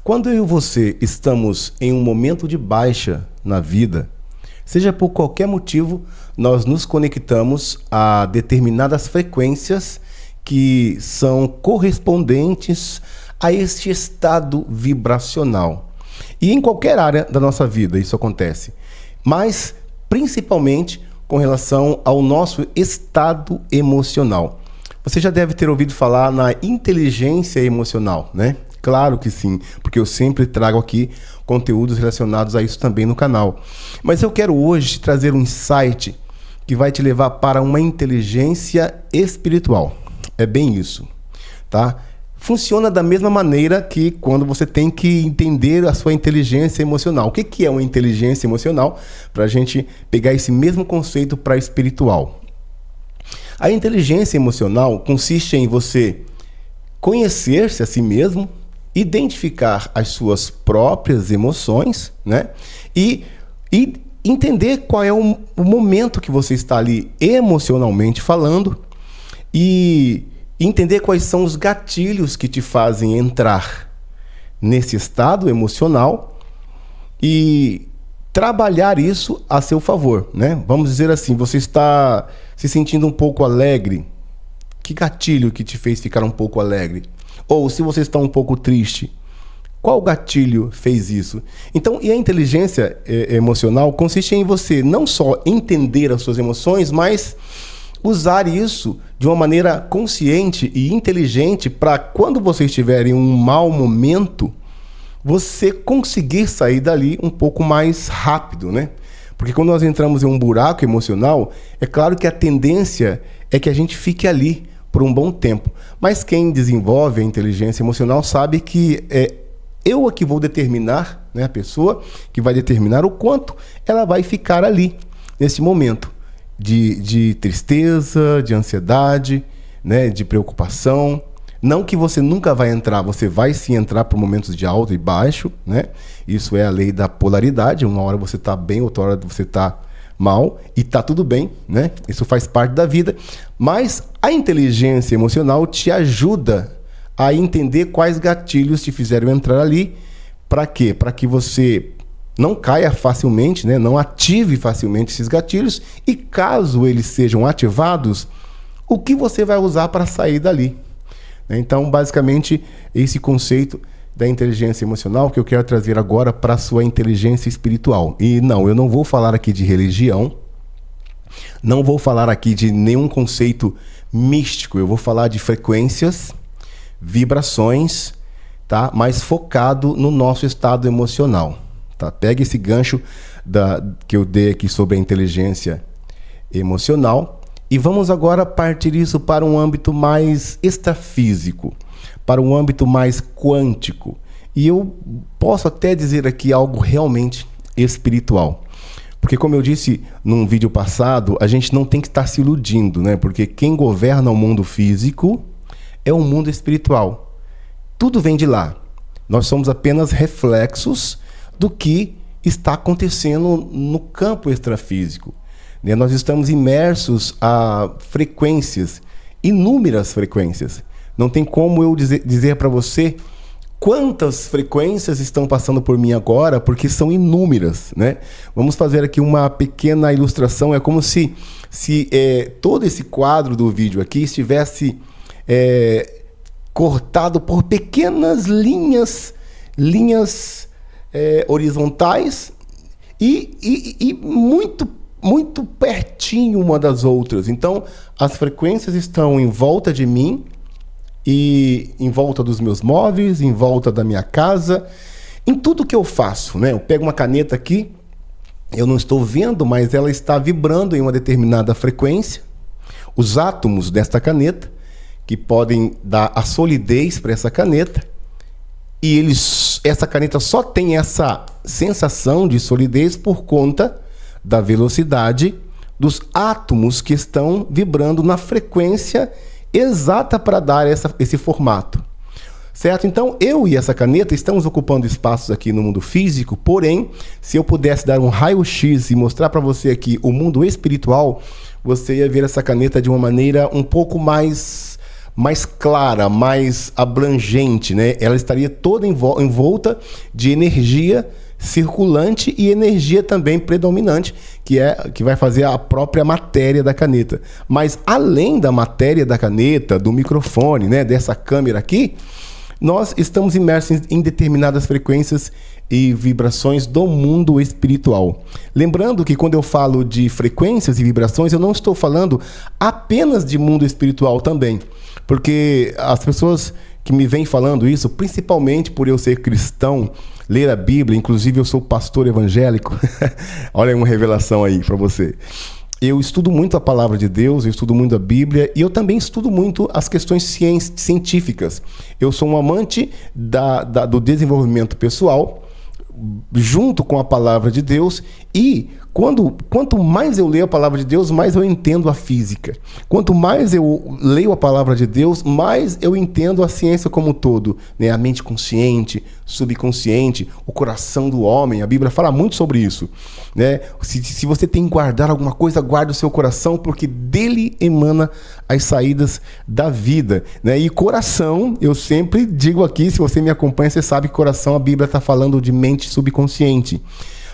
Quando eu e você estamos em um momento de baixa na vida, seja por qualquer motivo, nós nos conectamos a determinadas frequências que são correspondentes a este estado vibracional. E em qualquer área da nossa vida isso acontece, mas principalmente com relação ao nosso estado emocional. Você já deve ter ouvido falar na inteligência emocional, né? Claro que sim, porque eu sempre trago aqui conteúdos relacionados a isso também no canal. Mas eu quero hoje te trazer um insight que vai te levar para uma inteligência espiritual. É bem isso, tá? Funciona da mesma maneira que quando você tem que entender a sua inteligência emocional. O que é uma inteligência emocional? Para a gente pegar esse mesmo conceito para espiritual. A inteligência emocional consiste em você conhecer-se a si mesmo, identificar as suas próprias emoções, né? E entender qual é o momento que você está ali emocionalmente falando e entender quais são os gatilhos que te fazem entrar nesse estado emocional e trabalhar isso a seu favor, né? Vamos dizer assim, você está se sentindo um pouco alegre. Que gatilho que te fez ficar um pouco alegre? Ou se você está um pouco triste, qual gatilho fez isso? Então, e a inteligência emocional consiste em você não só entender as suas emoções, mas usar isso de uma maneira consciente e inteligente para quando você estiver em um mau momento, você conseguir sair dali um pouco mais rápido, né? Porque quando nós entramos em um buraco emocional, é claro que a tendência é que a gente fique ali por um bom tempo. Mas quem desenvolve a inteligência emocional sabe que eu que vou determinar, né, a pessoa que vai determinar o quanto ela vai ficar ali, nesse momento de tristeza, de ansiedade, né, de preocupação. Não que você nunca vai entrar, você vai sim entrar por momentos de alto e baixo, né? Isso é a lei da polaridade. Uma hora você está bem, outra hora você está mal, e tá tudo bem, né? Isso faz parte da vida. Mas a inteligência emocional te ajuda a entender quais gatilhos te fizeram entrar ali. Para quê? Para que você não caia facilmente, né? Não ative facilmente esses gatilhos, e caso eles sejam ativados, o que você vai usar para sair dali? Então, basicamente, esse conceito da inteligência emocional que eu quero trazer agora para a sua inteligência espiritual. E não, eu não vou falar aqui de religião, não vou falar aqui de nenhum conceito místico, eu vou falar de frequências, vibrações, tá? Mas focado no nosso estado emocional, tá? Pega esse gancho que eu dei aqui sobre a inteligência emocional e vamos agora partir isso para um âmbito mais extrafísico, para um âmbito mais quântico. E eu posso até dizer aqui algo realmente espiritual. Porque, como eu disse num vídeo passado, a gente não tem que estar se iludindo, né? Porque quem governa o mundo físico é o mundo espiritual. Tudo vem de lá. Nós somos apenas reflexos do que está acontecendo no campo extrafísico. Nós estamos imersos a frequências, inúmeras frequências. Não tem como eu dizer para você quantas frequências estão passando por mim agora, porque são inúmeras, né? Vamos fazer aqui uma pequena ilustração. É como se todo esse quadro do vídeo aqui estivesse cortado por pequenas linhas horizontais e muito pertinho uma das outras. Então, as frequências estão em volta de mim e em volta dos meus móveis, em volta da minha casa, em tudo que eu faço, né? Eu pego uma caneta aqui, eu não estou vendo, mas ela está vibrando em uma determinada frequência. Os átomos desta caneta, que podem dar a solidez para essa caneta, e essa caneta só tem essa sensação de solidez por conta da velocidade dos átomos que estão vibrando na frequência exata para dar esse formato, certo? Então, eu e essa caneta estamos ocupando espaços aqui no mundo físico, porém, se eu pudesse dar um raio-x e mostrar para você aqui o mundo espiritual, você ia ver essa caneta de uma maneira um pouco mais mais clara, mais abrangente, né? Ela estaria toda envolta de energia circulante e energia também predominante, que vai fazer a própria matéria da caneta. Mas além da matéria da caneta, do microfone, né, dessa câmera aqui, nós estamos imersos em determinadas frequências e vibrações do mundo espiritual. Lembrando que quando eu falo de frequências e vibrações, eu não estou falando apenas de mundo espiritual também, porque as pessoas que me vêm falando isso, principalmente por eu ser cristão, ler a Bíblia, inclusive eu sou pastor evangélico, olha uma revelação aí para você. Eu estudo muito a palavra de Deus, eu estudo muito a Bíblia e eu também estudo muito as questões científicas. Eu sou um amante do desenvolvimento pessoal, junto com a palavra de Deus, e quanto mais eu leio a palavra de Deus, mais eu entendo a física. Quanto mais eu leio a palavra de Deus, mais eu entendo a ciência como um todo, né? A mente consciente, subconsciente, o coração do homem. A Bíblia fala muito sobre isso, né? Se você tem que guardar alguma coisa, guarde o seu coração, porque dele emana as saídas da vida, né? E coração, eu sempre digo aqui, se você me acompanha, você sabe que coração, a Bíblia está falando de mente subconsciente.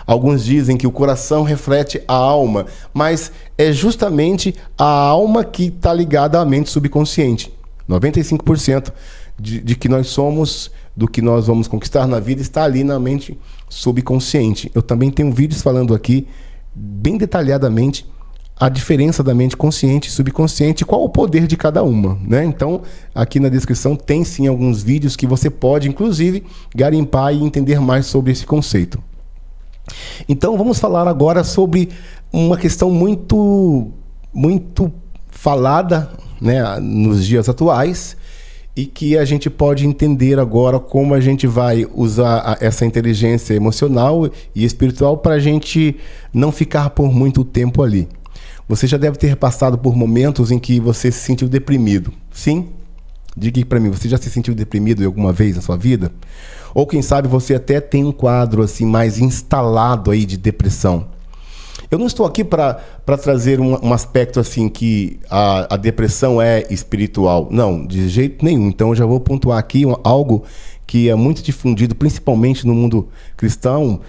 Alguns dizem que o coração reflete a alma, mas é justamente a alma que está ligada à mente subconsciente. 95% de que nós somos, do que nós vamos conquistar na vida, está ali na mente subconsciente. Eu também tenho vídeos falando aqui, bem detalhadamente, a diferença da mente consciente e subconsciente, qual o poder de cada uma, né? Então, aqui na descrição tem sim alguns vídeos que você pode, inclusive, garimpar e entender mais sobre esse conceito. Então vamos falar agora sobre uma questão muito falada, né, nos dias atuais, e que a gente pode entender agora como a gente vai usar essa inteligência emocional e espiritual para a gente não ficar por muito tempo ali. Você já deve ter passado por momentos em que você se sentiu deprimido. Sim? Diga para mim, você já se sentiu deprimido alguma vez na sua vida? Ou quem sabe você até tem um quadro assim mais instalado aí de depressão. Eu não estou aqui para trazer um aspecto assim que a depressão é espiritual. Não, de jeito nenhum. Então eu já vou pontuar aqui algo que é muito difundido, principalmente no mundo cristão,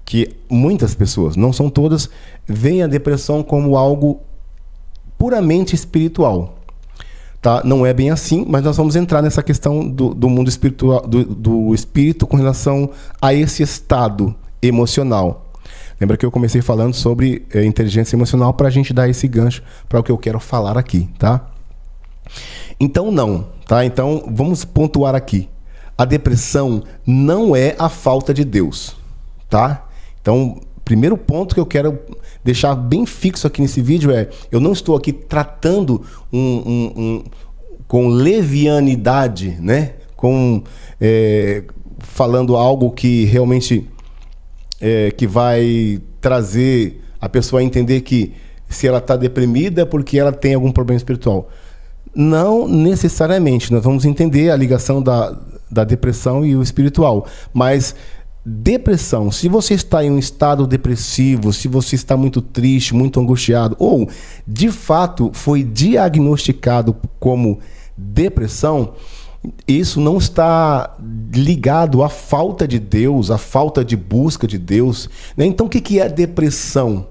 que muitas pessoas, não são todas, veem a depressão como algo puramente espiritual. Tá? Não é bem assim, mas nós vamos entrar nessa questão do mundo espiritual, do espírito com relação a esse estado emocional. Lembra que eu comecei falando sobre inteligência emocional para a gente dar esse gancho para o que eu quero falar aqui, tá? Então não, tá? Então vamos pontuar aqui. A depressão não é a falta de Deus, tá? Então, primeiro ponto que eu quero deixar bem fixo aqui nesse vídeo é: eu não estou aqui tratando com levianidade, né? Falando algo que realmente que vai trazer a pessoa a entender que se ela está deprimida é porque ela tem algum problema espiritual. Não necessariamente. Nós vamos entender a ligação da depressão e o espiritual. Mas depressão, se você está em um estado depressivo, se você está muito triste, muito angustiado, ou de fato foi diagnosticado como depressão, isso não está ligado à falta de Deus, à falta de busca de Deus, né? Então o que é depressão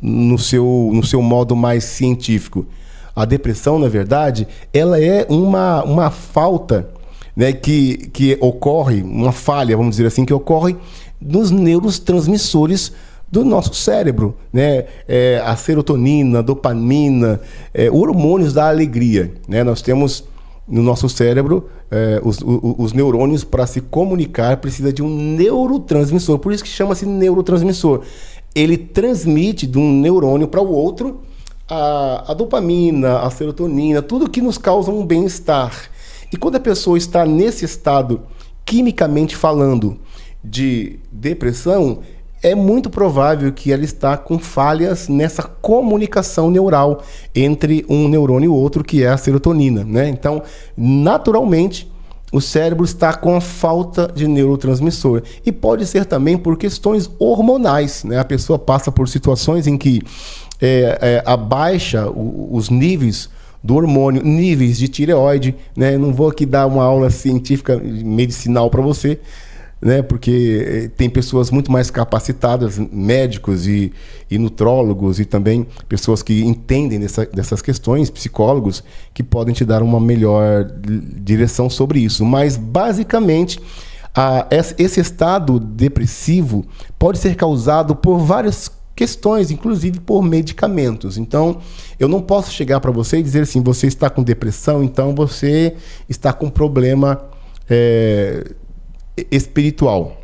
no seu modo mais científico? A depressão, na verdade, ela é uma falta, né, que ocorre, uma falha, vamos dizer assim, que ocorre nos neurotransmissores do nosso cérebro, né? A serotonina, a dopamina, hormônios da alegria, né? Nós temos no nosso cérebro os neurônios, para se comunicar, precisa de um neurotransmissor, por isso que chama-se neurotransmissor. Ele transmite de um neurônio para o outro a dopamina, a serotonina, tudo que nos causa um bem-estar. E quando a pessoa está nesse estado, quimicamente falando, de depressão, é muito provável que ela está com falhas nessa comunicação neural entre um neurônio e o outro, que é a serotonina, né? Então, naturalmente, o cérebro está com a falta de neurotransmissor. E pode ser também por questões hormonais, né? A pessoa passa por situações em que abaixa os níveis do hormônio, níveis de tireoide, né? Não vou aqui dar uma aula científica, medicinal para você, né? Porque tem pessoas muito mais capacitadas, médicos e nutrólogos e também pessoas que entendem dessas questões, psicólogos, que podem te dar uma melhor direção sobre isso. Mas, basicamente, esse estado depressivo pode ser causado por várias questões, inclusive por medicamentos. Então, eu não posso chegar para você e dizer assim, você está com depressão, então você está com problema espiritual,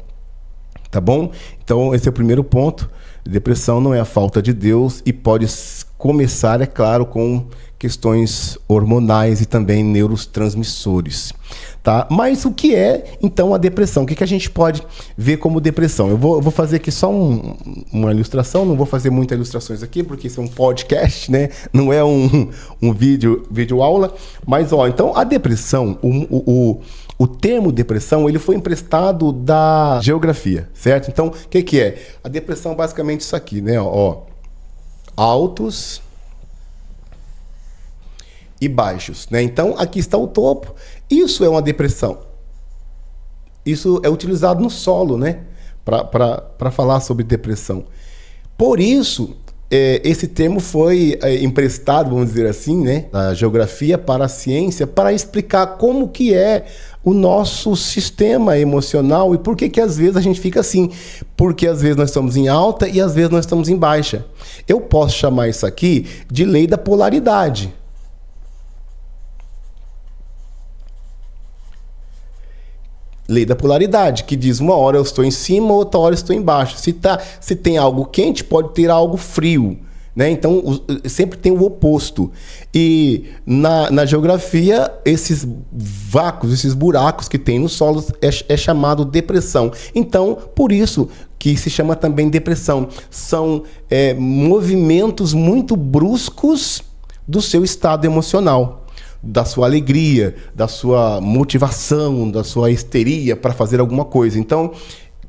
tá bom? Então, esse é o primeiro ponto. Depressão não é a falta de Deus e pode começar, é claro, com questões hormonais e também neurotransmissores, tá? Mas o que é, então, a depressão? O que a gente pode ver como depressão? Eu vou fazer aqui só uma ilustração, não vou fazer muitas ilustrações aqui, porque isso é um podcast, né? Não é um vídeo aula, mas, então, a depressão, o termo depressão, ele foi emprestado da geografia, certo? Então, o que é? A depressão é basicamente isso aqui, né? Altos e baixos, né? Então, aqui está o topo. Isso é uma depressão. Isso é utilizado no solo, né? Para falar sobre depressão. Por isso, esse termo foi emprestado, vamos dizer assim, né? Da geografia para a ciência, para explicar como que é o nosso sistema emocional e por que às vezes a gente fica assim. Porque às vezes nós estamos em alta e às vezes nós estamos em baixa. Eu posso chamar isso aqui de lei da polaridade. Lei da polaridade, que diz uma hora eu estou em cima, outra hora eu estou embaixo. Se tem algo quente, pode ter algo frio, né? Então, sempre tem o oposto. E na geografia, esses vácuos, esses buracos que tem nos solos é chamado depressão. Então, por isso que se chama também depressão. São movimentos muito bruscos do seu estado emocional, da sua alegria, da sua motivação, da sua histeria para fazer alguma coisa. Então,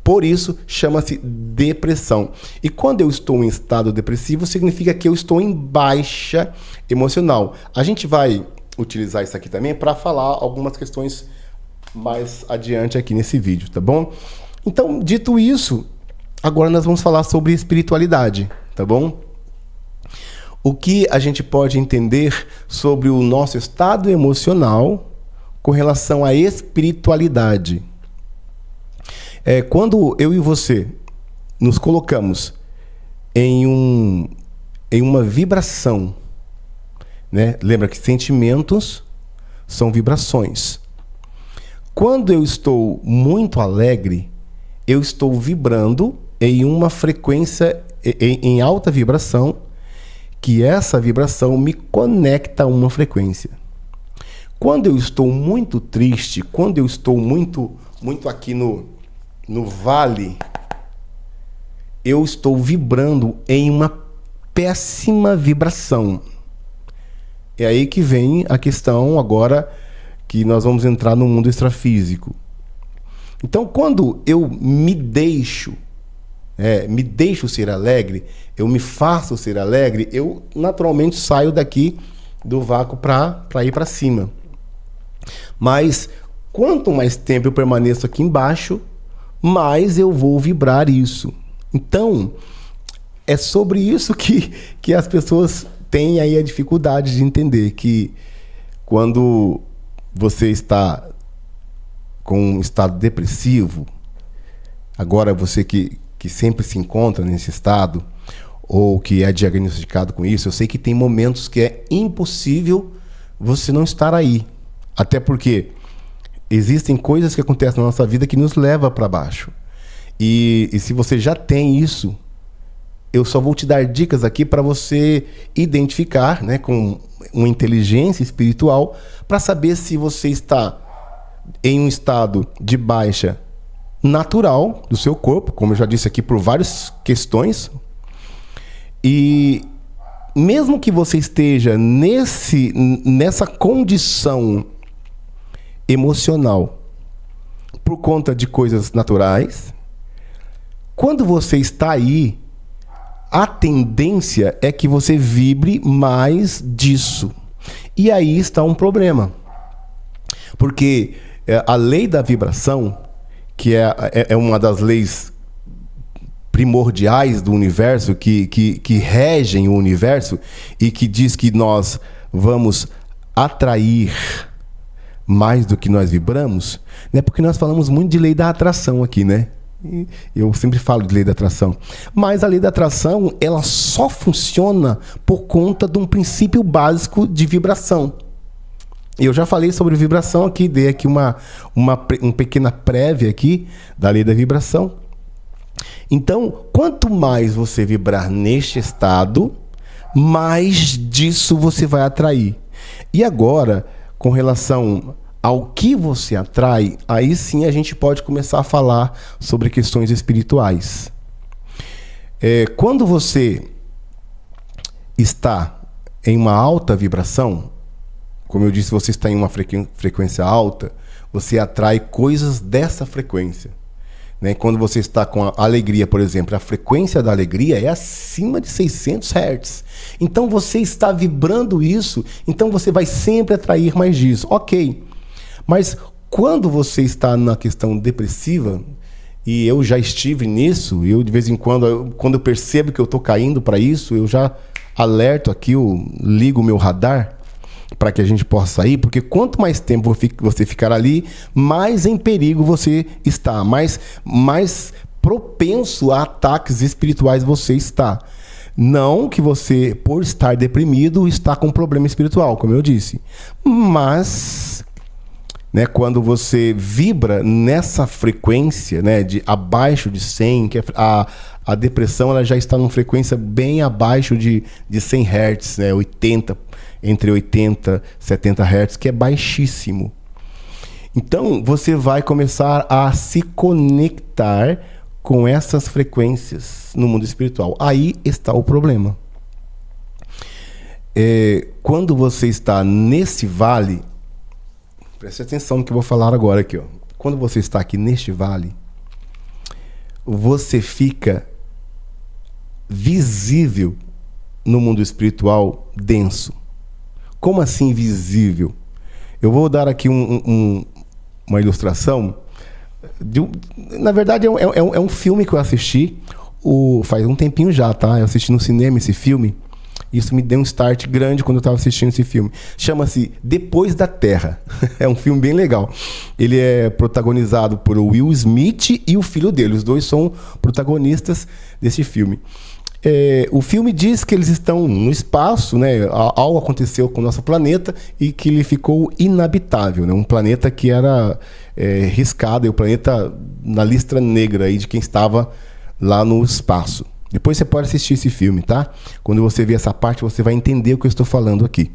por isso, chama-se depressão. E quando eu estou em estado depressivo, significa que eu estou em baixa emocional. A gente vai utilizar isso aqui também para falar algumas questões mais adiante aqui nesse vídeo, tá bom? Então, dito isso, agora nós vamos falar sobre espiritualidade, tá bom? O que a gente pode entender sobre o nosso estado emocional com relação à espiritualidade? Quando eu e você nos colocamos em uma vibração, né? Lembra que sentimentos são vibrações. Quando eu estou muito alegre, eu estou vibrando em uma frequência, em alta vibração, que essa vibração me conecta a uma frequência. Quando eu estou muito triste, quando eu estou muito aqui no vale, eu estou vibrando em uma péssima vibração. É aí que vem a questão agora que nós vamos entrar no mundo extrafísico. Então, quando eu me deixo ser alegre, eu me faço ser alegre, eu naturalmente saio daqui do vácuo para ir para cima. Mas quanto mais tempo eu permaneço aqui embaixo, mais eu vou vibrar isso. Então, é sobre isso que as pessoas têm aí a dificuldade de entender, que quando você está com um estado depressivo, agora você que sempre se encontra nesse estado, ou que é diagnosticado com isso, eu sei que tem momentos que é impossível você não estar aí. Até porque existem coisas que acontecem na nossa vida que nos levam para baixo. E se você já tem isso, eu só vou te dar dicas aqui para você identificar, né, com uma inteligência espiritual, para saber se você está em um estado de baixa natural do seu corpo, como eu já disse aqui, por várias questões. E mesmo que você esteja nessa condição emocional por conta de coisas naturais, quando você está aí, a tendência é que você vibre mais disso. E aí está um problema. Porque a lei da vibração, que é uma das leis primordiais do universo, que regem o universo e que diz que nós vamos atrair mais do que nós vibramos, né? Porque nós falamos muito de lei da atração aqui, né? Eu sempre falo de lei da atração. Mas a lei da atração, ela só funciona por conta de um princípio básico de vibração. Eu já falei sobre vibração aqui, dei aqui uma pequena prévia aqui da lei da vibração. Então, quanto mais você vibrar neste estado, mais disso você vai atrair. E agora, com relação ao que você atrai, aí sim a gente pode começar a falar sobre questões espirituais. Quando você está em uma alta vibração, como eu disse, você está em uma frequência alta, você atrai coisas dessa frequência. Né? Quando você está com a alegria, por exemplo, a frequência da alegria é acima de 600 Hz. Então você está vibrando isso, então você vai sempre atrair mais disso. Ok. Mas quando você está na questão depressiva, e eu já estive nisso, eu de vez em quando, quando eu percebo que eu estou caindo para isso, eu já alerto aqui, eu ligo o meu radar para que a gente possa sair, porque quanto mais tempo você ficar ali, mais em perigo você está, mais propenso a ataques espirituais você está. Não que você, por estar deprimido, está com problema espiritual, como eu disse. Mas, né, quando você vibra nessa frequência, né, de abaixo de 100, que a depressão ela já está numa frequência bem abaixo de 100 Hz, né, 80, entre 80 e 70 Hz, que é baixíssimo. Então, você vai começar a se conectar com essas frequências no mundo espiritual. Aí está o problema. Quando você está nesse vale, preste atenção no que eu vou falar agora aqui, ó. Quando você está aqui neste vale, você fica visível no mundo espiritual denso. Como assim visível? Eu vou dar aqui uma ilustração. Na verdade, é um filme que eu assisti faz um tempinho já, tá? Eu assisti no cinema esse filme. Isso me deu um start grande quando eu estava assistindo esse filme. Chama-se Depois da Terra. É um filme bem legal. Ele é protagonizado por Will Smith e o filho dele. Os dois são protagonistas desse filme. O filme diz que eles estão no espaço, né? Algo aconteceu com o nosso planeta e que ele ficou inabitável, né? Um planeta que era riscado, o planeta na lista negra aí de quem estava lá no espaço. Depois você pode assistir esse filme, tá? Quando você ver essa parte, você vai entender o que eu estou falando aqui.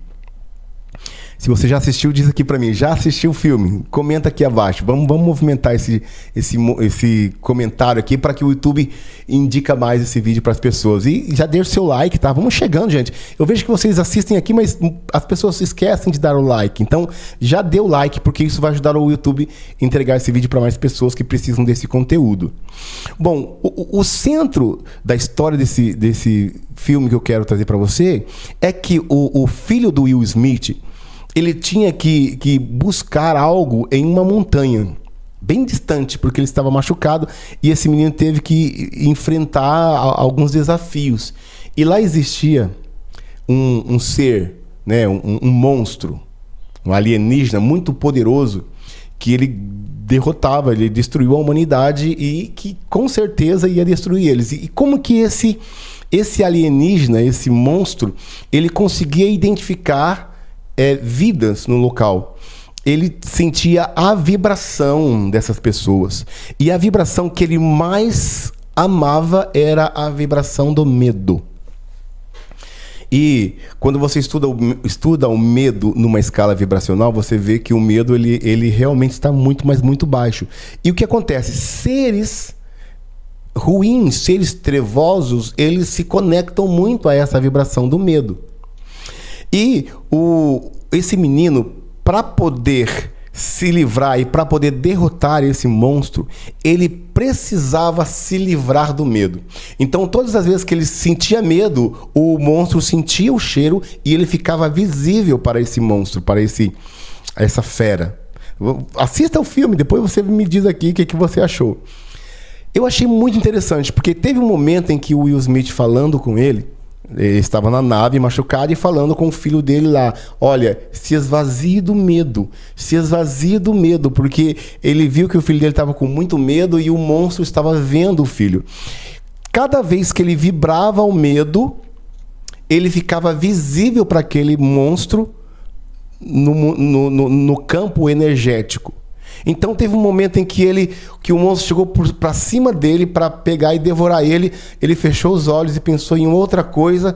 Se você já assistiu, diz aqui pra mim. Já assistiu o filme? Comenta aqui abaixo. Vamos movimentar esse comentário aqui para que o YouTube indica mais esse vídeo para as pessoas. E já dê o seu like, tá? Vamos chegando, gente. Eu vejo que vocês assistem aqui, mas as pessoas se esquecem de dar o like. Então, já dê o like, porque isso vai ajudar o YouTube a entregar esse vídeo para mais pessoas que precisam desse conteúdo. Bom, o centro da história desse filme que eu quero trazer para você é que o filho do Will Smith, ele tinha que buscar algo em uma montanha, bem distante, porque ele estava machucado e esse menino teve que enfrentar alguns desafios. E lá existia um ser, né, um monstro, um alienígena muito poderoso, que ele derrotava, ele destruiu a humanidade e que com certeza ia destruir eles. E como que esse alienígena, esse monstro, ele conseguia identificar vidas no local? Ele sentia a vibração dessas pessoas. E a vibração que ele mais amava era a vibração do medo. E quando você estuda o medo numa escala vibracional, você vê que o medo ele realmente está muito, mas muito baixo. E o que acontece? Seres ruins, seres trevosos, eles se conectam muito a essa vibração do medo. E esse menino, para poder se livrar e para poder derrotar esse monstro, ele precisava se livrar do medo. Então, todas as vezes que ele sentia medo, o monstro sentia o cheiro e ele ficava visível para esse monstro, para essa fera. Assista o filme, depois você me diz aqui o que você achou. Eu achei muito interessante, porque teve um momento em que o Will Smith falando com ele estava na nave machucado e falando com o filho dele lá, olha, se esvazie do medo, porque ele viu que o filho dele estava com muito medo e o monstro estava vendo o filho. Cada vez que ele vibrava o medo, ele ficava visível para aquele monstro no campo energético. Então teve um momento em que o monstro chegou para cima dele para pegar e devorar ele. Ele fechou os olhos e pensou em outra coisa.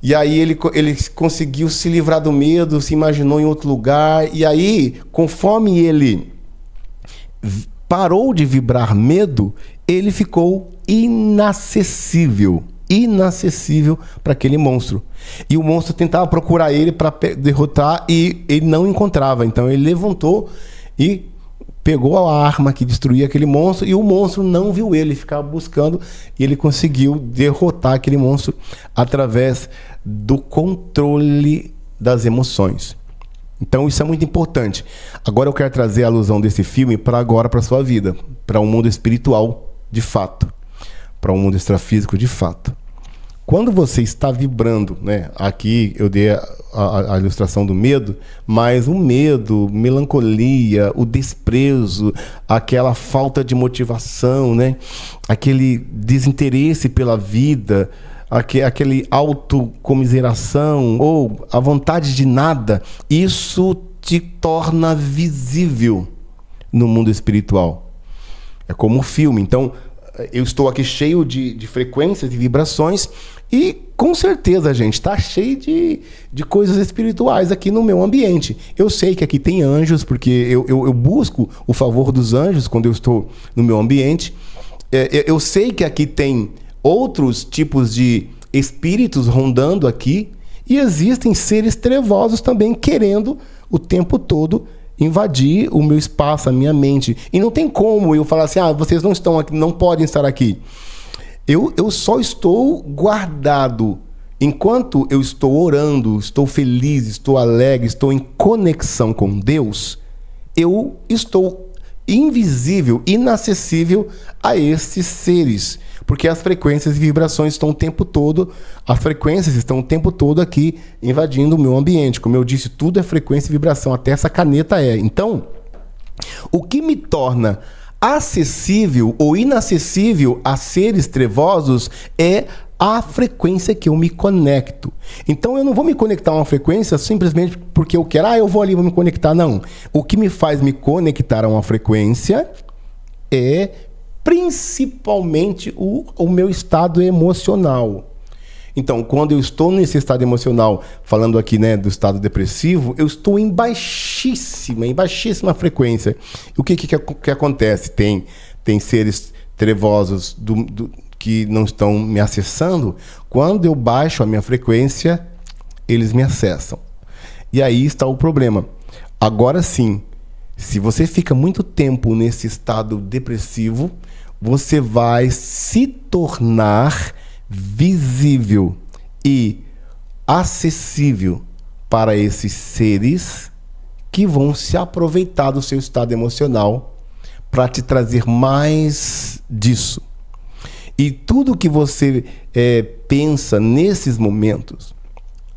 E aí ele conseguiu se livrar do medo, se imaginou em outro lugar. E aí, conforme ele parou de vibrar medo, ele ficou inacessível para aquele monstro. E o monstro tentava procurar ele para derrotar e ele não encontrava. Então ele levantou e pegou a arma que destruía aquele monstro e o monstro não viu ele, ficava buscando e ele conseguiu derrotar aquele monstro através do controle das emoções. Então isso é muito importante. Agora eu quero trazer a alusão desse filme para a sua vida, para um mundo espiritual de fato, para um mundo extrafísico de fato. Quando você está vibrando, né? Aqui eu dei a ilustração do medo, mas o medo, melancolia, o desprezo, aquela falta de motivação, né? Aquele desinteresse pela vida, aquele autocomiseração ou a vontade de nada, isso te torna visível no mundo espiritual. É como um filme. Então, eu estou aqui cheio de frequências, de vibrações, e com certeza, gente, está cheio de coisas espirituais aqui no meu ambiente. Eu sei que aqui tem anjos, porque eu busco o favor dos anjos quando eu estou no meu ambiente. Eu sei que aqui tem outros tipos de espíritos rondando aqui, e existem seres trevosos também querendo o tempo todo invadir o meu espaço, a minha mente. E não tem como eu falar assim, vocês não estão aqui, não podem estar aqui. Eu só estou guardado. Enquanto eu estou orando, estou feliz, estou alegre, estou em conexão com Deus, eu estou invisível, inacessível a esses seres. Porque as frequências e vibrações estão o tempo todo, aqui invadindo o meu ambiente. Como eu disse, tudo é frequência e vibração, até essa caneta é. Então, o que me torna acessível ou inacessível a seres trevosos é a frequência que eu me conecto. Então eu não vou me conectar a uma frequência simplesmente porque eu quero, eu vou ali, vou me conectar. Não. O que me faz me conectar a uma frequência é principalmente o meu estado emocional. Então, quando eu estou nesse estado emocional, falando aqui, né, do estado depressivo, eu estou em baixíssima frequência. O que acontece? Tem seres trevosos que não estão me acessando. Quando eu baixo a minha frequência, eles me acessam. E aí está o problema. Agora sim, se você fica muito tempo nesse estado depressivo, você vai se tornar visível e acessível para esses seres que vão se aproveitar do seu estado emocional para te trazer mais disso. E tudo que você pensa nesses momentos,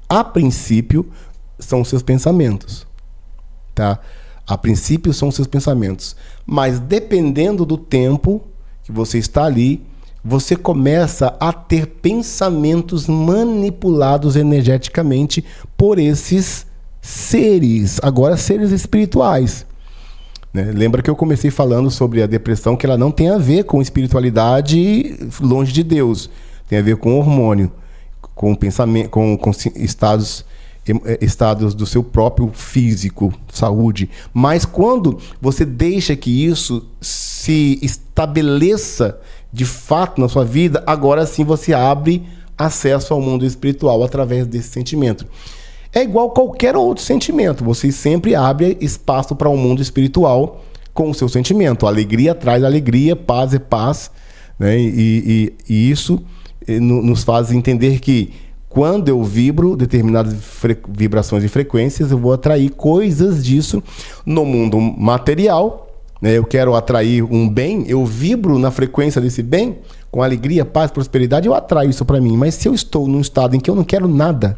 a princípio, são os seus pensamentos, tá? A princípio são os seus pensamentos, mas dependendo do tempo que você está ali, você começa a ter pensamentos manipulados energeticamente por esses seres, agora seres espirituais. Né? Lembra que eu comecei falando sobre a depressão, que ela não tem a ver com espiritualidade longe de Deus, tem a ver com hormônio, com pensamento, com estados do seu próprio físico, saúde. Mas quando você deixa que isso se estabeleça de fato na sua vida, agora sim você abre acesso ao mundo espiritual através desse sentimento. É igual qualquer outro sentimento. Você sempre abre espaço para um mundo espiritual com o seu sentimento. Alegria traz alegria, paz é paz, né? E isso nos faz entender que quando eu vibro determinadas vibrações e frequências, eu vou atrair coisas disso no mundo material, né? Eu quero atrair um bem, eu vibro na frequência desse bem, com alegria, paz, prosperidade, eu atraio isso para mim. Mas se eu estou num estado em que eu não quero nada,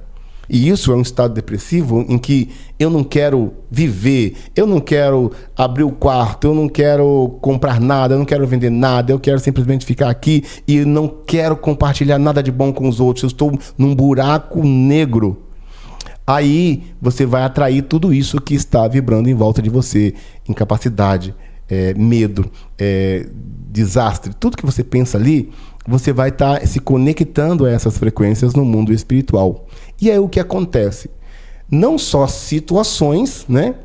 e isso é um estado depressivo em que eu não quero viver, eu não quero abrir o quarto, eu não quero comprar nada, eu não quero vender nada, eu quero simplesmente ficar aqui e não quero compartilhar nada de bom com os outros, eu estou num buraco negro. Aí você vai atrair tudo isso que está vibrando em volta de você. Incapacidade, medo, desastre, tudo que você pensa ali, você vai estar se conectando a essas frequências no mundo espiritual. E aí o que acontece? Não só situações, né?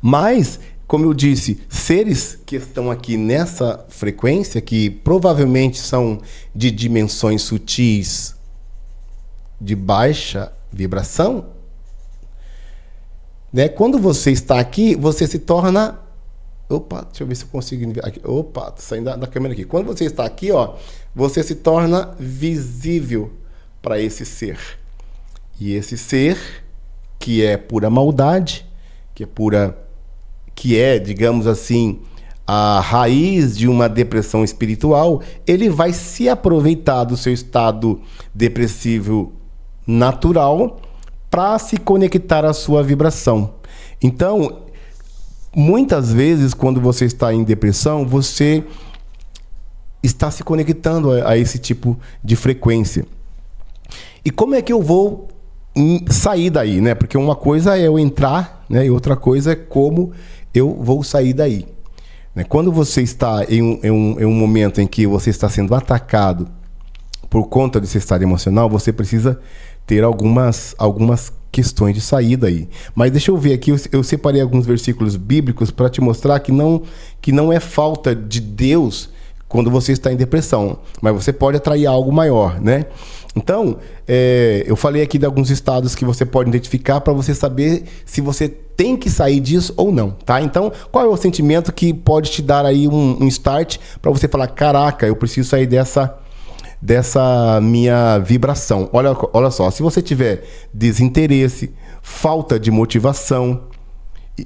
Mas, como eu disse, seres que estão aqui nessa frequência, que provavelmente são de dimensões sutis, de baixa vibração, né? Quando você está aqui, você se torna... Opa, deixa eu ver se eu consigo... Aqui. Opa, tô saindo da câmera aqui. Quando você está aqui, ó, você se torna visível para esse ser. E esse ser, que é pura maldade, que é, digamos assim, a raiz de uma depressão espiritual, ele vai se aproveitar do seu estado depressivo natural para se conectar à sua vibração. Então, muitas vezes, quando você está em depressão, você está se conectando a esse tipo de frequência. E como é que eu vou sair daí, né? Porque uma coisa é eu entrar, né? E outra coisa é como eu vou sair daí. Quando você está em um momento em que você está sendo atacado por conta desse estado emocional, você precisa ter algumas questões de saída aí. Mas deixa eu ver aqui, eu separei alguns versículos bíblicos para te mostrar que não é falta de Deus quando você está em depressão, mas você pode atrair algo maior, né? Então, eu falei aqui de alguns estados que você pode identificar para você saber se você tem que sair disso ou não, tá? Então, qual é o sentimento que pode te dar aí um start para você falar, caraca, eu preciso sair dessa minha vibração. Olha só, se você tiver desinteresse, falta de motivação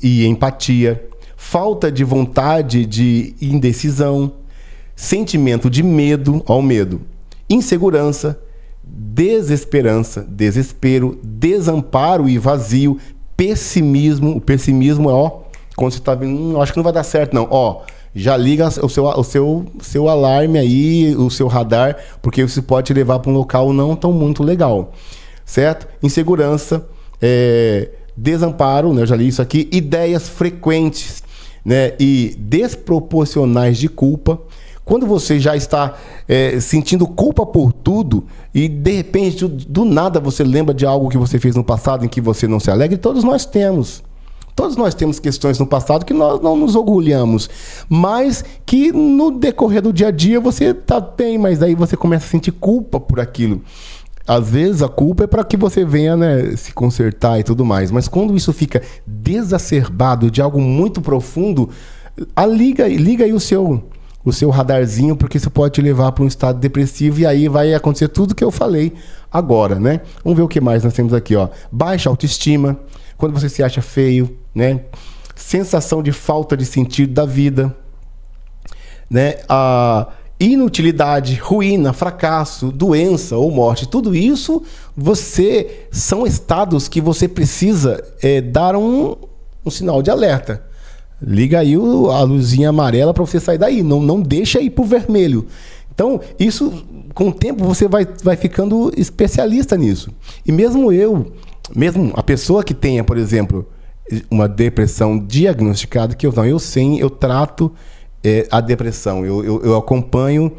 e empatia, falta de vontade de indecisão, sentimento de medo, ó, o medo, insegurança, desesperança, desespero, desamparo e vazio, pessimismo. O pessimismo é, ó, quando você está vendo, acho que não vai dar certo não, ó, já liga o seu alarme aí, o seu radar, porque isso pode te levar para um local não tão muito legal, certo? Insegurança, desamparo, né? Eu já li isso aqui, ideias frequentes, né? E desproporcionais de culpa. Quando você já está sentindo culpa por tudo e de repente do nada você lembra de algo que você fez no passado em que você não se alegra, todos nós temos. Todos nós temos questões no passado que nós não nos orgulhamos, mas que no decorrer do dia a dia você tá bem, mas aí você começa a sentir culpa por aquilo. Às vezes a culpa é para que você venha, né, se consertar e tudo mais, mas quando isso fica desacerbado de algo muito profundo, liga aí o seu radarzinho, porque isso pode te levar para um estado depressivo e aí vai acontecer tudo que eu falei agora, né? Vamos ver o que mais nós temos aqui, ó. Baixa autoestima, quando você se acha feio, né? Sensação de falta de sentido da vida, né? A inutilidade, ruína, fracasso, doença ou morte, tudo isso são estados que você precisa dar um sinal de alerta. Liga aí a luzinha amarela para você sair daí, não deixa ir pro vermelho. Então, isso, com o tempo, você vai ficando especialista nisso. E mesmo a pessoa que tenha, por exemplo, uma depressão diagnosticada, que eu trato a depressão, eu acompanho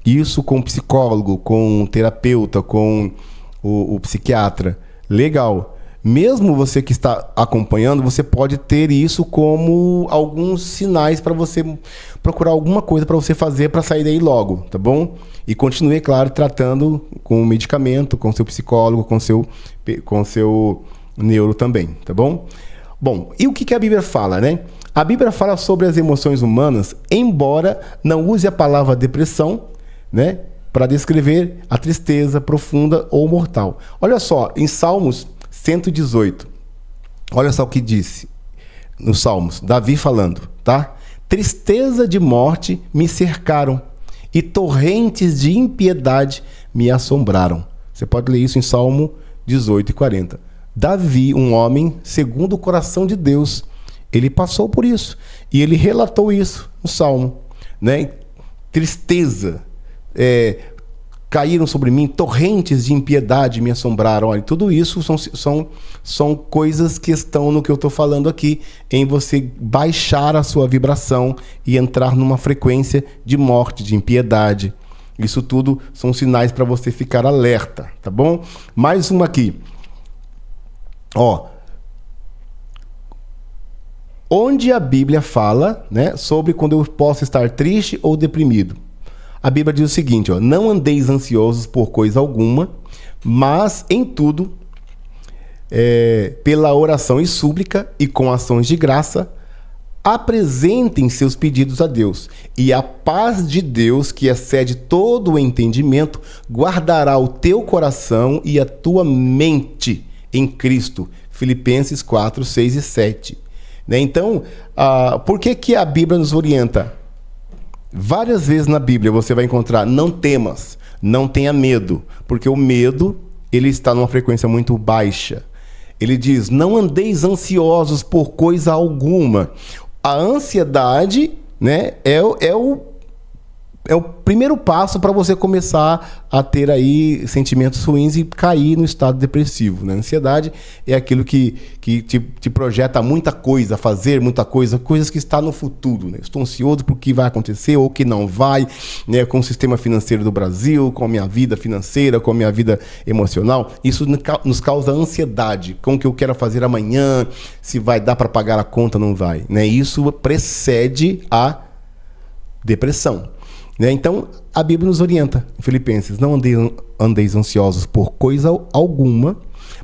isso com o psicólogo, com o terapeuta, com o psiquiatra. Legal. Mesmo você que está acompanhando, você pode ter isso como alguns sinais para você procurar alguma coisa para você fazer para sair daí logo, tá bom? E continue, claro, tratando com o medicamento, com o seu psicólogo, com seu neuro também, tá bom? Bom, e o que a Bíblia fala, né? A Bíblia fala sobre as emoções humanas, embora não use a palavra depressão, né, para descrever a tristeza profunda ou mortal. Olha só, em Salmos 118, olha só o que disse nos Salmos, Davi falando, tá? Tristeza de morte me cercaram e torrentes de impiedade me assombraram. Você pode ler isso em Salmo 18 e 40. Davi, um homem segundo o coração de Deus, ele passou por isso e ele relatou isso no Salmo, né? Tristeza, caíram sobre mim, torrentes de impiedade me assombraram. Olha, tudo isso são coisas que estão no que eu estou falando aqui, em você baixar a sua vibração e entrar numa frequência de morte, de impiedade. Isso tudo são sinais para você ficar alerta, tá bom? Mais uma aqui. Ó, onde a Bíblia fala, né, sobre quando eu posso estar triste ou deprimido. A Bíblia diz o seguinte, ó, não andeis ansiosos por coisa alguma, mas em tudo, pela oração e súplica e com ações de graça, apresentem seus pedidos a Deus. E a paz de Deus, que excede todo o entendimento, guardará o teu coração e a tua mente em Cristo. Filipenses 4, 6 e 7. Né? Então, por que a Bíblia nos orienta? Várias vezes na Bíblia você vai encontrar: não temas, não tenha medo, porque o medo, ele está numa frequência muito baixa. Ele diz: não andeis ansiosos por coisa alguma. A ansiedade, né, é o primeiro passo para você começar a ter aí sentimentos ruins e cair no estado depressivo, né? A ansiedade é aquilo que te projeta muita coisa, fazer muita coisa, coisas que estão no futuro, né? Estou ansioso por o que vai acontecer ou o que não vai, né? Com o sistema financeiro do Brasil, com a minha vida financeira, com a minha vida emocional. Isso nos causa ansiedade, com o que eu quero fazer amanhã, se vai dar para pagar a conta, não vai, né? Isso precede a depressão. Então, a Bíblia nos orienta, em Filipenses: não andeis ansiosos por coisa alguma,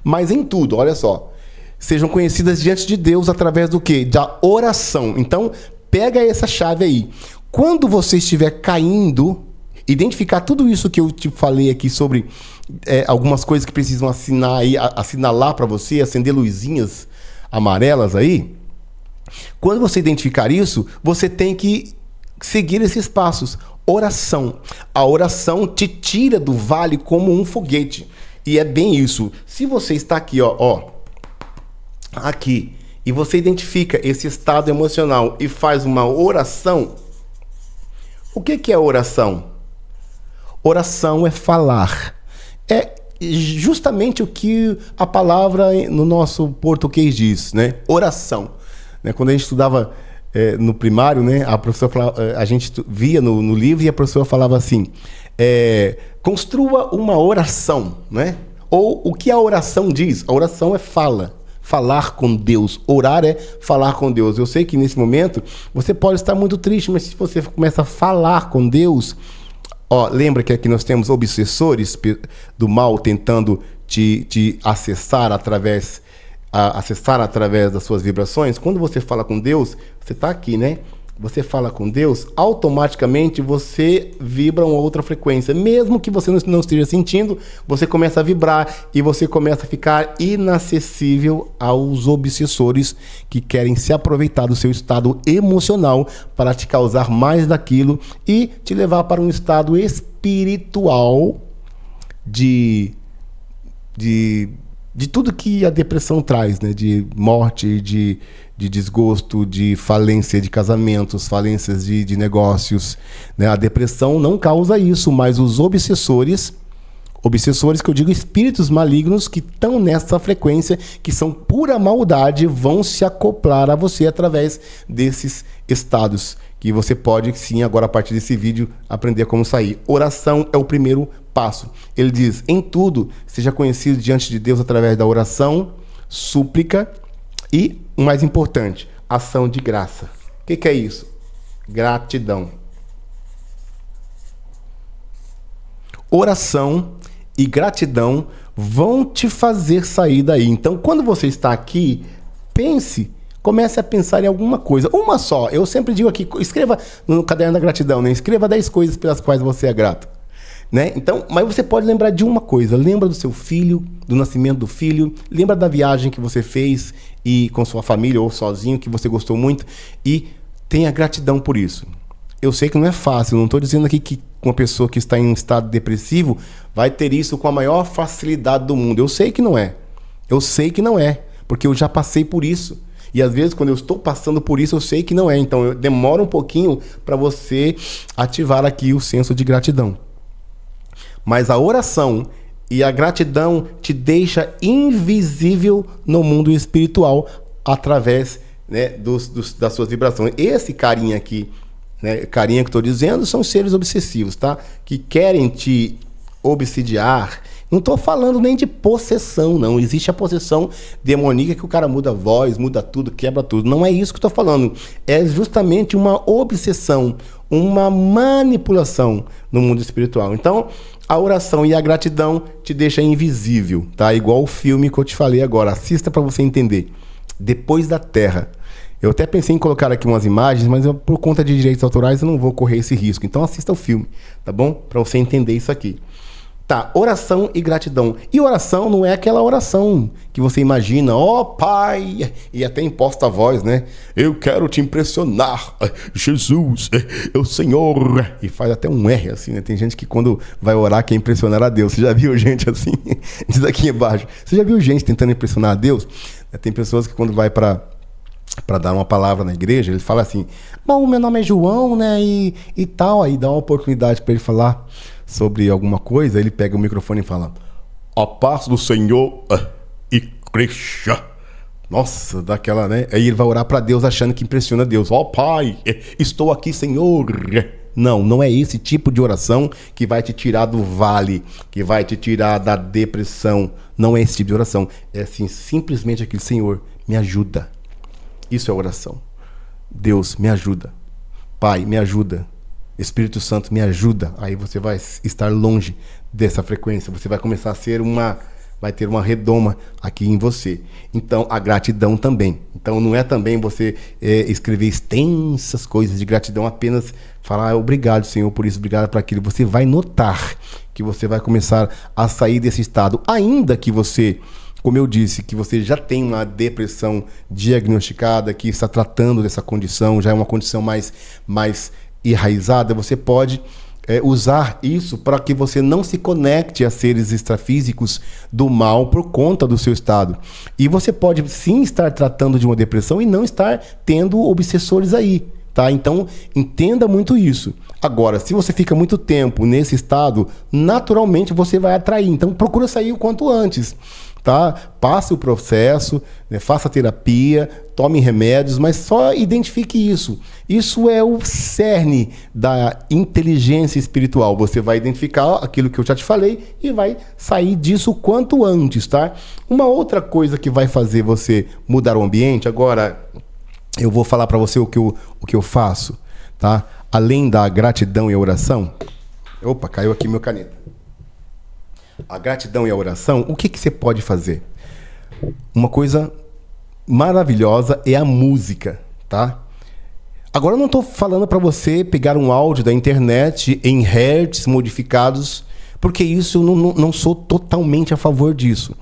mas em tudo, olha só, sejam conhecidas diante de Deus através do quê? Da oração. Então, pega essa chave aí. Quando você estiver caindo, identificar tudo isso que eu te falei aqui sobre algumas coisas que precisam assinalar para você, acender luzinhas amarelas aí. Quando você identificar isso, você tem que seguir esses passos. Oração. A oração te tira do vale como um foguete. E é bem isso. Se você está aqui, aqui, e você identifica esse estado emocional e faz uma oração, o que é oração? Oração é falar. É justamente o que a palavra no nosso português diz, né? Oração. Quando a gente estudava no primário, né, a professora falava, a gente via no livro e a professora falava assim: construa uma oração, né? Ou o que a oração diz? A oração é falar com Deus. Orar é falar com Deus. Eu sei que nesse momento você pode estar muito triste, mas se você começa a falar com Deus, lembra que aqui nós temos obsessores do mal tentando te acessar através das suas vibrações. Quando você fala com Deus, você está aqui, né? Você fala com Deus, automaticamente você vibra uma outra frequência. Mesmo que você não esteja sentindo, você começa a vibrar e você começa a ficar inacessível aos obsessores que querem se aproveitar do seu estado emocional para te causar mais daquilo e te levar para um estado espiritual de tudo que a depressão traz, né? De morte, de desgosto, de falência de casamentos, falências de negócios, né? A depressão não causa isso, mas os obsessores que eu digo, espíritos malignos que estão nessa frequência, que são pura maldade, vão se acoplar a você através desses estados, que você pode, sim, agora a partir desse vídeo, aprender como sair. Oração é o primeiro passo. Ele diz: em tudo, seja conhecido diante de Deus através da oração, súplica e, o mais importante, ação de graça. O que é isso? Gratidão. Oração e gratidão vão te fazer sair daí. Então, quando você está aqui, comece a pensar em alguma coisa. Uma só. Eu sempre digo aqui, escreva no caderno da gratidão, né? Escreva 10 coisas pelas quais você é grato. Né? Então, mas você pode lembrar de uma coisa. Lembra do seu filho, do nascimento do filho. Lembra da viagem que você fez e com sua família ou sozinho, que você gostou muito. E tenha gratidão por isso. Eu sei que não é fácil. Não estou dizendo aqui que uma pessoa que está em um estado depressivo vai ter isso com a maior facilidade do mundo. Eu sei que não é. Eu sei que não é. Porque eu já passei por isso. E às vezes, quando eu estou passando por isso, eu sei que não é. Então, demora um pouquinho para você ativar aqui o senso de gratidão. Mas a oração e a gratidão te deixa invisível no mundo espiritual através, né, das suas vibrações. Esse carinha aqui, né, carinha que estou dizendo, são seres obsessivos, tá? Que querem te obsidiar. Não estou falando nem de possessão, não. Existe a possessão demoníaca que o cara muda a voz, muda tudo, quebra tudo. Não é isso que eu estou falando. É justamente uma obsessão, uma manipulação no mundo espiritual. Então, a oração e a gratidão te deixa invisível, tá? Igual o filme que eu te falei agora. Assista para você entender. Depois da Terra. Eu até pensei em colocar aqui umas imagens, mas por conta de direitos autorais eu não vou correr esse risco. Então assista o filme, tá bom? Para você entender isso aqui. Tá, oração e gratidão. E oração não é aquela oração que você imagina, ó Pai, e até imposta a voz, né? Eu quero te impressionar, Jesus, é o Senhor. E faz até um R assim, né? Tem gente que quando vai orar quer impressionar a Deus. Você já viu gente assim? Diz aqui embaixo. Você já viu gente tentando impressionar a Deus? Tem pessoas que quando vai para dar uma palavra na igreja, ele fala assim, bom, meu nome é João, né? E tal, aí dá uma oportunidade para ele falar sobre alguma coisa, ele pega o microfone e fala, a paz do Senhor e Cristo. Nossa, daquela, né? Aí ele vai orar para Deus achando que impressiona Deus. Ó Pai, estou aqui, Senhor. Não é esse tipo de oração que vai te tirar do vale, que vai te tirar da depressão. Não é esse tipo de oração. É assim, simplesmente aquele, Senhor, me ajuda. Isso é oração. Deus, me ajuda. Pai, me ajuda. Espírito Santo, me ajuda. Aí você vai estar longe dessa frequência. Você vai começar a ser vai ter uma redoma aqui em você. Então, a gratidão também. Então, não é também você escrever extensas coisas de gratidão, apenas falar obrigado, Senhor, por isso, obrigado por aquilo. Você vai notar que você vai começar a sair desse estado. Ainda que você, como eu disse, que você já tem uma depressão diagnosticada, que está tratando dessa condição, já é uma condição mais enraizada, você pode usar isso para que você não se conecte a seres extrafísicos do mal por conta do seu estado. E você pode sim estar tratando de uma depressão e não estar tendo obsessores aí, tá? Então, entenda muito isso. Agora, se você fica muito tempo nesse estado, naturalmente você vai atrair. Então, procura sair o quanto antes. Tá? Passe o processo, né? Faça terapia, tome remédios, mas só identifique isso. Isso é o cerne da inteligência espiritual. Você vai identificar aquilo que eu já te falei e vai sair disso o quanto antes, tá? Uma outra coisa que vai fazer você mudar o ambiente, agora eu vou falar para você o que eu faço, tá? Além da gratidão e a oração. Opa, caiu aqui meu caneta. A gratidão e a oração, o que você pode fazer? Uma coisa maravilhosa é a música, tá? Agora eu não estou falando para você pegar um áudio da internet em hertz modificados, porque isso eu não sou totalmente a favor disso.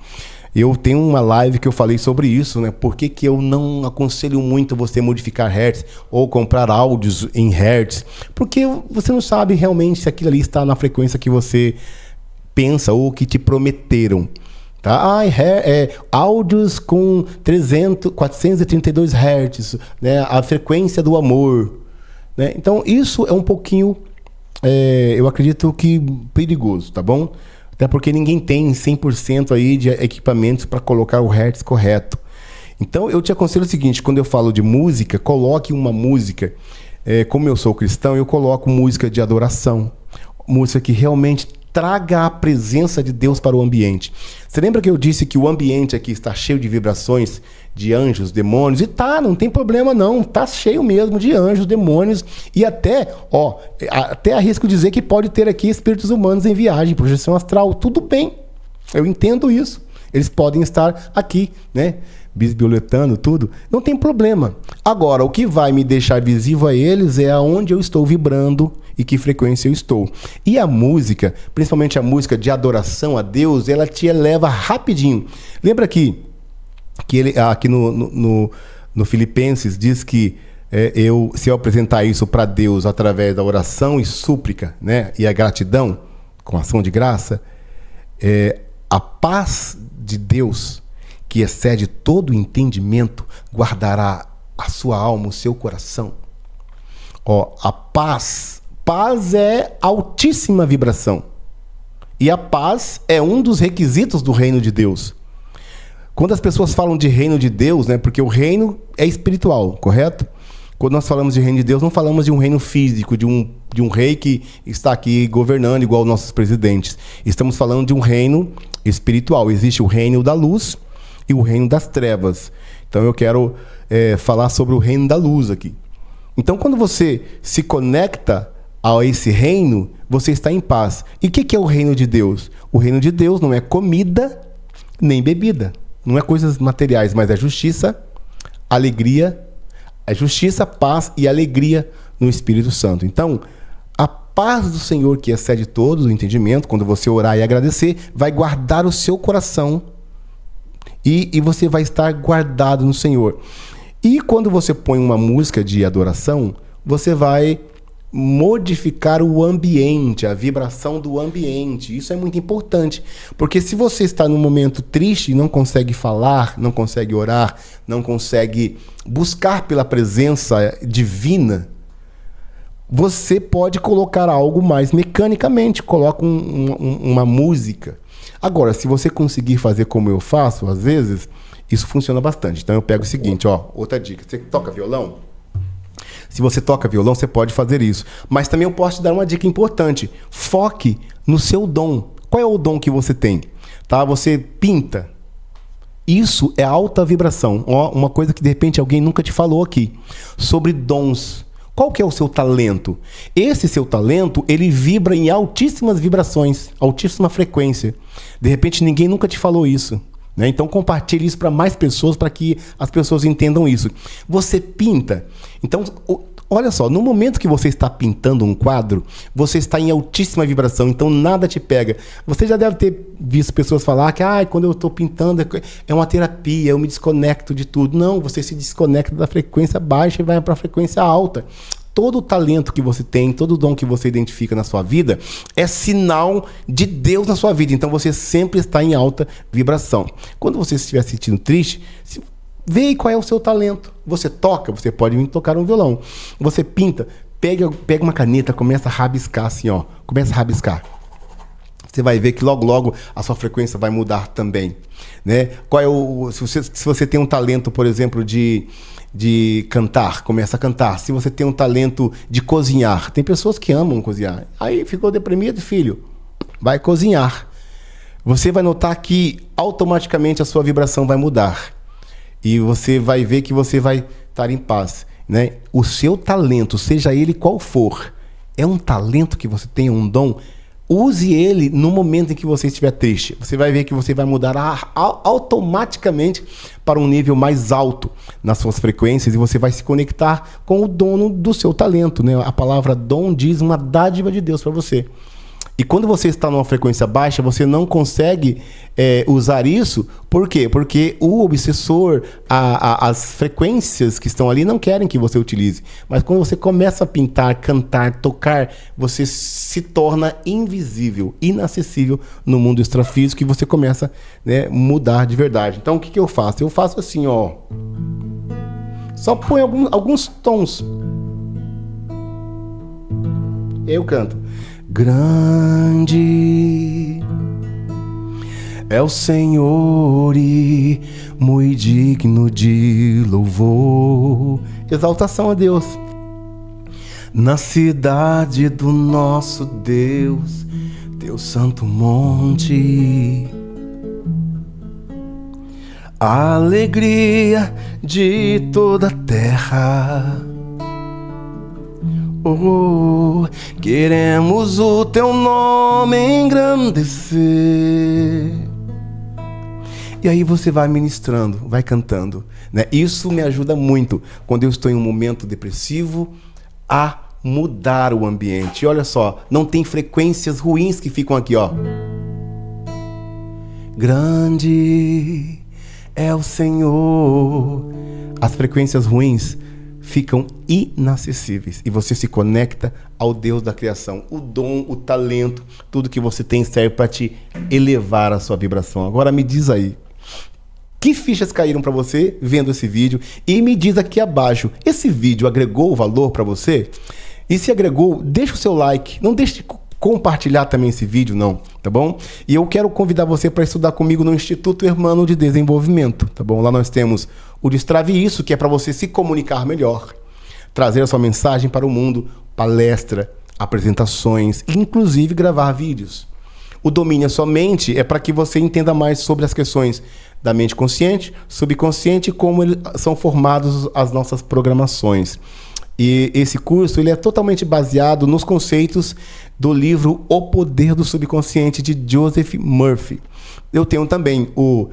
Eu tenho uma live que eu falei sobre isso, né? Por que eu não aconselho muito você modificar hertz ou comprar áudios em hertz? Porque você não sabe realmente se aquilo ali está na frequência que você pensa ou que te prometeram, tá? Áudios com 432 Hz, né? A frequência do amor, né? Então isso é um pouquinho, eu acredito que perigoso, tá bom? Até porque ninguém tem 100% aí de equipamentos para colocar o Hertz correto. Então eu te aconselho o seguinte, quando eu falo de música, coloque uma música, como eu sou cristão, eu coloco música de adoração, música que realmente traga a presença de Deus para o ambiente. Você lembra que eu disse que o ambiente aqui está cheio de vibrações, de anjos, demônios? E tá, não tem problema não, tá cheio mesmo de anjos, demônios e até arrisco dizer que pode ter aqui espíritos humanos em viagem, projeção astral, tudo bem. Eu entendo isso. Eles podem estar aqui, né? Bisbilhotando tudo. Não tem problema. Agora, o que vai me deixar visível a eles é aonde eu estou vibrando e que frequência eu estou. E a música, principalmente a música de adoração a Deus, ela te eleva rapidinho. Lembra que ele, aqui no Filipenses diz que se eu apresentar isso para Deus através da oração e súplica, né, e a gratidão, com ação de graça, a paz de Deus, que excede todo o entendimento, guardará a sua alma, o seu coração. A paz é altíssima vibração. E a paz é um dos requisitos do reino de Deus. Quando as pessoas falam de reino de Deus, né, porque o reino é espiritual, correto? Quando nós falamos de reino de Deus, não falamos de um reino físico, de um rei que está aqui governando igual nossos presidentes. Estamos falando de um reino espiritual. Existe o reino da luz e o reino das trevas. Então eu quero falar sobre o reino da luz aqui. Então quando você se conecta a esse reino, você está em paz. E o que é o reino de Deus? O reino de Deus não é comida nem bebida. Não é coisas materiais, mas é justiça, alegria, justiça, paz e alegria no Espírito Santo. Então, a paz do Senhor, que excede todo o entendimento, quando você orar e agradecer, vai guardar o seu coração e você vai estar guardado no Senhor. E quando você põe uma música de adoração, você vai modificar o ambiente, a vibração do ambiente. Isso é muito importante, porque se você está num momento triste e não consegue falar, não consegue orar, não consegue buscar pela presença divina, você pode colocar algo mais mecanicamente, coloca uma música. Agora, se você conseguir fazer como eu faço, às vezes, isso funciona bastante. Então eu pego o seguinte, outra dica. Você toca violão? Se você toca violão, você pode fazer isso. Mas também eu posso te dar uma dica importante. Foque no seu dom. Qual é o dom que você tem? Tá? Você pinta. Isso é alta vibração. Uma coisa que de repente alguém nunca te falou aqui. Sobre dons. Qual que é o seu talento? Esse seu talento, ele vibra em altíssimas vibrações, altíssima frequência. De repente ninguém nunca te falou isso. Então compartilhe isso para mais pessoas, para que as pessoas entendam isso. Você pinta. Então, olha só, no momento que você está pintando um quadro, você está em altíssima vibração, então nada te pega. Você já deve ter visto pessoas falar que quando eu estou pintando é uma terapia, eu me desconecto de tudo. Não, você se desconecta da frequência baixa e vai para a frequência alta. Todo o talento que você tem, todo o dom que você identifica na sua vida é sinal de Deus na sua vida. Então você sempre está em alta vibração. Quando você estiver se sentindo triste, vê qual é o seu talento. Você toca, você pode vir tocar um violão. Você pinta, pega uma caneta, começa a rabiscar assim, começa a rabiscar. Você vai ver que logo a sua frequência vai mudar também, né? Se você tem um talento, por exemplo, de cantar, começa a cantar. Se você tem um talento de cozinhar, tem pessoas que amam cozinhar. Aí ficou deprimido, filho, vai cozinhar. Você vai notar que automaticamente a sua vibração vai mudar. E você vai ver que você vai estar em paz, né? O seu talento, seja ele qual for, é um talento que você tem, um dom. Use ele no momento em que você estiver triste. Você vai ver que você vai mudar automaticamente para um nível mais alto nas suas frequências e você vai se conectar com o dono do seu talento, né? A palavra dom diz uma dádiva de Deus para você. E quando você está numa frequência baixa, você não consegue usar isso. Por quê? Porque o obsessor, as frequências que estão ali não querem que você utilize. Mas quando você começa a pintar, cantar, tocar, você se torna invisível, inacessível no mundo extrafísico e você começa a mudar de verdade. Então o que eu faço? Eu faço assim, só põe alguns tons. Eu canto. Grande é o Senhor e muito digno de louvor. Exaltação a Deus. Na cidade do nosso Deus, teu santo monte. A alegria de toda a terra. Queremos o teu nome engrandecer. E aí você vai ministrando, vai cantando, né? Isso me ajuda muito quando eu estou em um momento depressivo a mudar o ambiente. E olha só, não tem frequências ruins que ficam aqui, ó. Grande é o Senhor. As frequências ruins ficam inacessíveis e você se conecta ao Deus da criação. O dom, o talento, tudo que você tem serve para te elevar a sua vibração. Agora me diz aí, que fichas caíram para você vendo esse vídeo? E me diz aqui abaixo, esse vídeo agregou valor para você? E se agregou, deixa o seu like, não deixe de compartilhar também esse vídeo, não, tá bom? E eu quero convidar você para estudar comigo no Instituto Hermano de Desenvolvimento, tá bom? Lá nós temos o Destrave Isso, que é para você se comunicar melhor, trazer a sua mensagem para o mundo, palestra, apresentações, inclusive gravar vídeos. O Domine a Sua Mente é para que você entenda mais sobre as questões da mente consciente, subconsciente e como são formadas as nossas programações. E esse curso ele é totalmente baseado nos conceitos do livro O Poder do Subconsciente, de Joseph Murphy. Eu tenho também o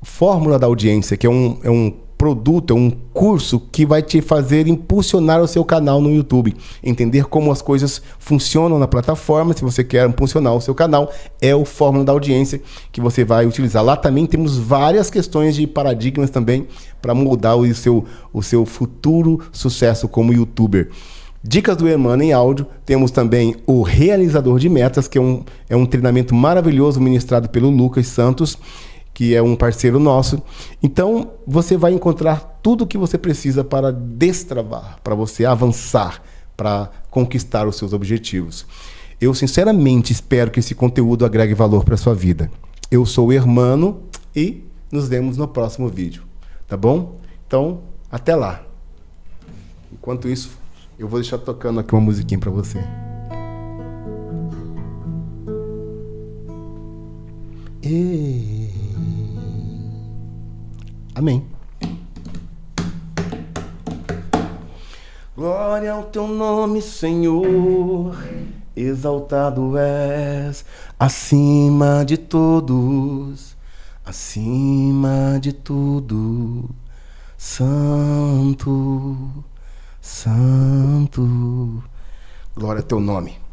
Fórmula da Audiência, que é um produto, é um curso que vai te fazer impulsionar o seu canal no YouTube. Entender como as coisas funcionam na plataforma. Se você quer impulsionar o seu canal, é o Fórmula da Audiência que você vai utilizar. Lá também temos várias questões de paradigmas também para moldar o seu futuro sucesso como YouTuber. Dicas do Hermano em áudio. Temos também o Realizador de Metas, que é um treinamento maravilhoso ministrado pelo Lucas Santos, que é um parceiro nosso. Então, você vai encontrar tudo o que você precisa para destravar, para você avançar, para conquistar os seus objetivos. Eu, sinceramente, espero que esse conteúdo agregue valor para a sua vida. Eu sou o Hermano e nos vemos no próximo vídeo, tá bom? Então, até lá. Enquanto isso, eu vou deixar tocando aqui uma musiquinha para você. Amém. Glória ao teu nome, Senhor, exaltado és acima de todos, acima de tudo, santo, santo. Glória ao teu nome.